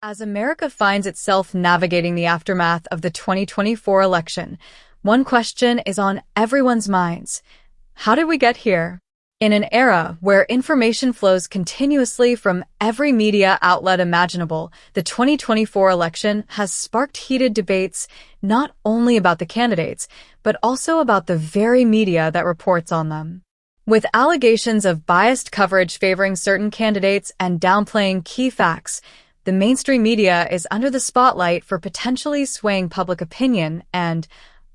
As America finds itself navigating the aftermath of the 2024 election, one question is on everyone's minds. How did we get here? In an era where information flows continuously from every media outlet imaginable, the 2024 election has sparked heated debates not only about the candidates, but also about the very media that reports on them. With allegations of biased coverage favoring certain candidates and downplaying key facts, the mainstream media is under the spotlight for potentially swaying public opinion and,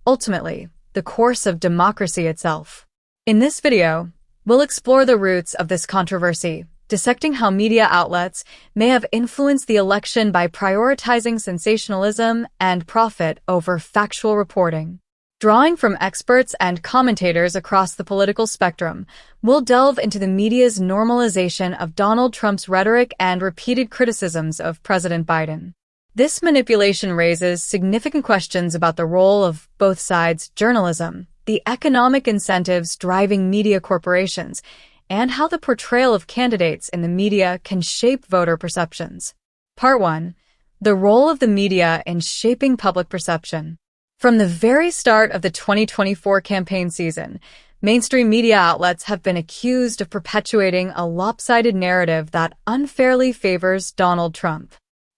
ultimately, the course of democracy itself. In this video, we'll explore the roots of this controversy, dissecting how media outlets may have influenced the election by prioritizing sensationalism and profit over factual reporting. Drawing from experts and commentators across the political spectrum, we'll delve into the media's normalization of Donald Trump's rhetoric and repeated criticisms of President Biden. This manipulation raises significant questions about the role of both sides' journalism, the economic incentives driving media corporations, and how the portrayal of candidates in the media can shape voter perceptions. Part 1. The role of the media in shaping public perception. From the very start of the 2024 campaign season, mainstream media outlets have been accused of perpetuating a lopsided narrative that unfairly favors Donald Trump.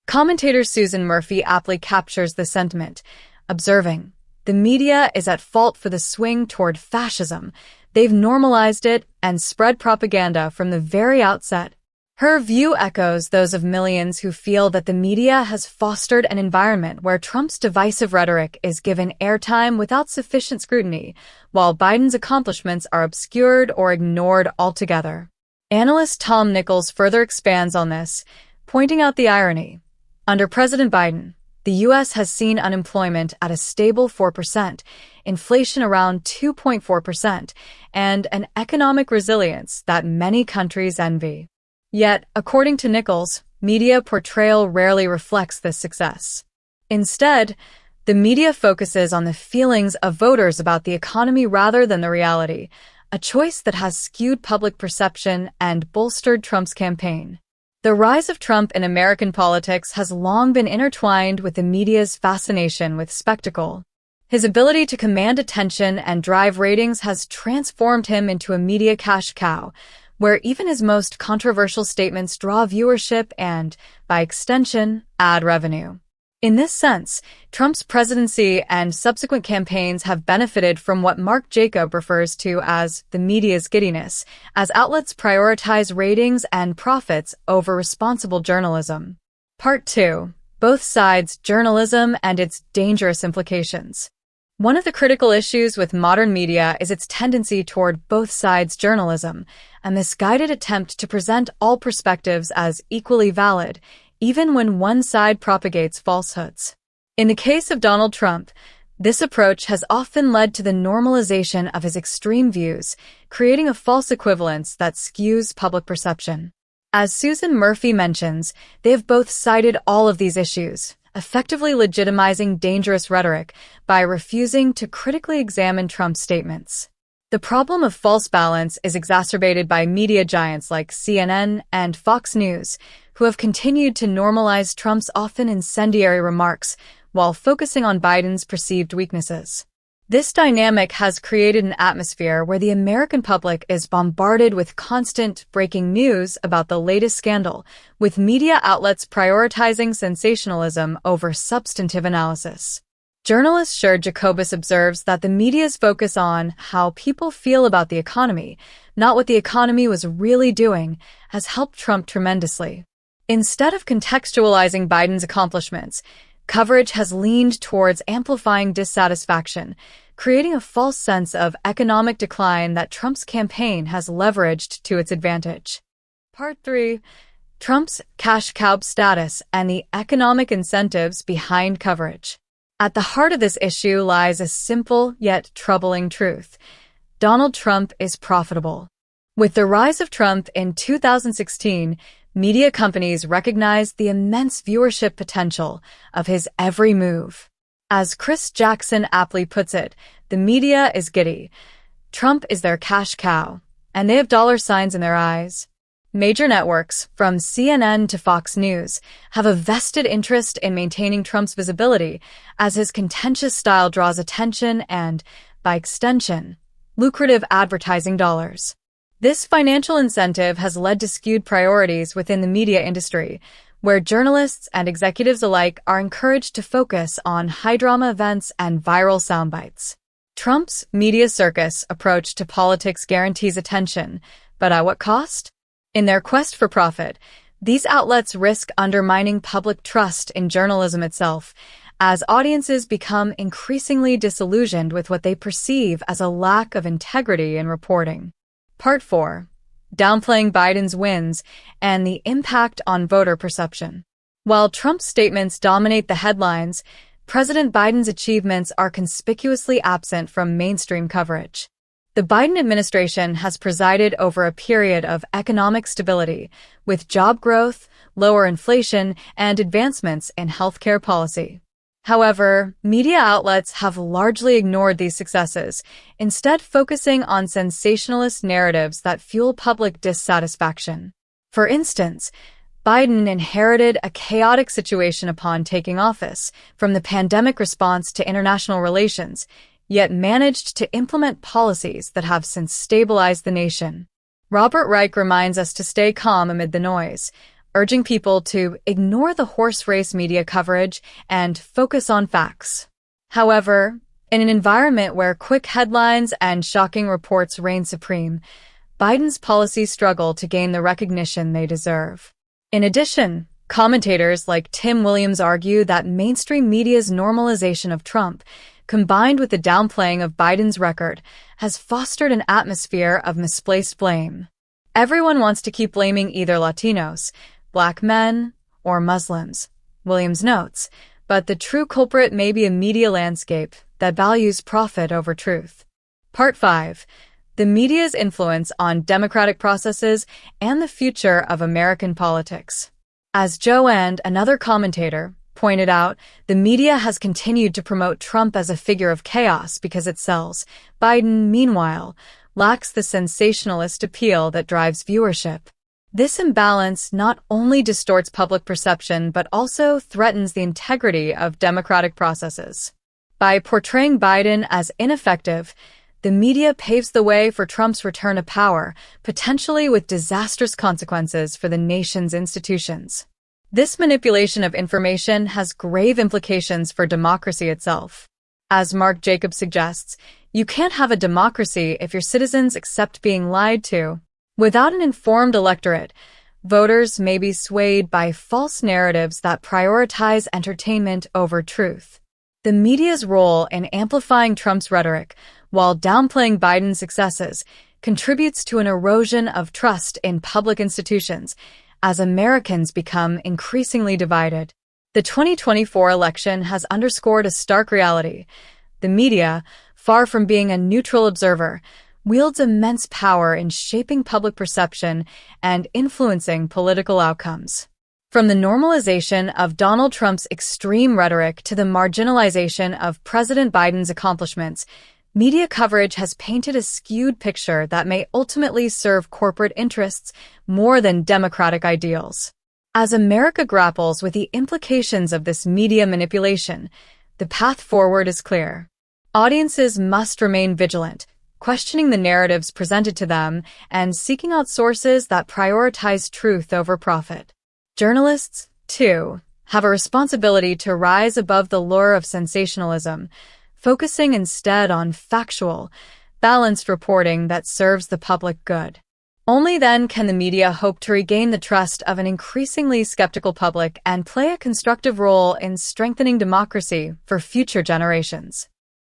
Commentator Susan Murphy aptly captures the sentiment, observing, "The media is at fault for the swing toward fascism. They've normalized it and spread propaganda from the very outset." Her view echoes those of millions who feel that the media has fostered an environment where Trump's divisive rhetoric is given airtime without sufficient scrutiny, while Biden's accomplishments are obscured or ignored altogether. Analyst Tom Nichols further expands on this, pointing out the irony. Under President Biden, the U.S. has seen unemployment at a stable 4%, inflation around 2.4%, and an economic resilience that many countries envy. Yet, according to Nichols, media portrayal rarely reflects this success. Instead, the media focuses on the feelings of voters about the economy rather than the reality, a choice that has skewed public perception and bolstered Trump's campaign. The rise of Trump in American politics has long been intertwined with the media's fascination with spectacle. His ability to command attention and drive ratings has transformed him into a media cash cow, where even his most controversial statements draw viewership and, by extension, ad revenue. In this sense, Trump's presidency and subsequent campaigns have benefited from what Mark Jacob refers to as the media's giddiness, as outlets prioritize ratings and profits over responsible journalism. Part 2. Both sides' journalism and its dangerous implications. One of the critical issues with modern media is its tendency toward both sides' journalism, a misguided attempt to present all perspectives as equally valid, even when one side propagates falsehoods. In the case of Donald Trump, this approach has often led to the normalization of his extreme views, creating a false equivalence that skews public perception. As Susan Murphy mentions, they have both cited all of these issues, effectively legitimizing dangerous rhetoric by refusing to critically examine Trump's statements. The problem of false balance is exacerbated by media giants like CNN and Fox News, who have continued to normalize Trump's often incendiary remarks while focusing on Biden's perceived weaknesses. This dynamic has created an atmosphere where the American public is bombarded with constant breaking news about the latest scandal, with media outlets prioritizing sensationalism over substantive analysis. Journalist Sher Jacobus observes that the media's focus on how people feel about the economy, not what the economy was really doing, has helped Trump tremendously. Instead of contextualizing Biden's accomplishments, coverage has leaned towards amplifying dissatisfaction, creating a false sense of economic decline that Trump's campaign has leveraged to its advantage. Part 3. Trump's cash cow status and the economic incentives behind coverage. At the heart of this issue lies a simple yet troubling truth. Donald Trump is profitable. With the rise of Trump in 2016, media companies recognized the immense viewership potential of his every move. As Chris Jackson aptly puts it, the media is giddy. Trump is their cash cow, and they have dollar signs in their eyes. Major networks, from CNN to Fox News, have a vested interest in maintaining Trump's visibility as his contentious style draws attention and, by extension, lucrative advertising dollars. This financial incentive has led to skewed priorities within the media industry, where journalists and executives alike are encouraged to focus on high-drama events and viral soundbites. Trump's media circus approach to politics guarantees attention, but at what cost? In their quest for profit, these outlets risk undermining public trust in journalism itself, as audiences become increasingly disillusioned with what they perceive as a lack of integrity in reporting. Part 4. Downplaying Biden's wins and the impact on voter perception. While Trump's statements dominate the headlines, President Biden's achievements are conspicuously absent from mainstream coverage. The Biden administration has presided over a period of economic stability, with job growth, lower inflation, and advancements in healthcare policy. However, media outlets have largely ignored these successes, instead focusing on sensationalist narratives that fuel public dissatisfaction. For instance, Biden inherited a chaotic situation upon taking office, from the pandemic response to international relations, yet managed to implement policies that have since stabilized the nation. Robert Reich reminds us to stay calm amid the noise, urging people to ignore the horse race media coverage and focus on facts. However, in an environment where quick headlines and shocking reports reign supreme, Biden's policies struggle to gain the recognition they deserve. In addition, commentators like Tim Williams argue that mainstream media's normalization of Trump, combined with the downplaying of Biden's record, has fostered an atmosphere of misplaced blame. Everyone wants to keep blaming either Latinos, Black men, or Muslims, Williams notes, but the true culprit may be a media landscape that values profit over truth. Part 5. The media's influence on democratic processes and the future of American politics. As Joe and another commentator pointed out, the media has continued to promote Trump as a figure of chaos because it sells. Biden, meanwhile, lacks the sensationalist appeal that drives viewership. This imbalance not only distorts public perception but also threatens the integrity of democratic processes. By portraying Biden as ineffective, the media paves the way for Trump's return to power, potentially with disastrous consequences for the nation's institutions. This manipulation of information has grave implications for democracy itself. As Mark Jacobs suggests, you can't have a democracy if your citizens accept being lied to. Without an informed electorate, voters may be swayed by false narratives that prioritize entertainment over truth. The media's role in amplifying Trump's rhetoric, while downplaying Biden's successes, contributes to an erosion of trust in public institutions, as Americans become increasingly divided. The 2024 election has underscored a stark reality. The media, far from being a neutral observer, wields immense power in shaping public perception and influencing political outcomes. From the normalization of Donald Trump's extreme rhetoric to the marginalization of President Biden's accomplishments, media coverage has painted a skewed picture that may ultimately serve corporate interests more than democratic ideals. As America grapples with the implications of this media manipulation, the path forward is clear. Audiences must remain vigilant, questioning the narratives presented to them and seeking out sources that prioritize truth over profit. Journalists, too, have a responsibility to rise above the lure of sensationalism, focusing instead on factual, balanced reporting that serves the public good. Only then can the media hope to regain the trust of an increasingly skeptical public and play a constructive role in strengthening democracy for future generations.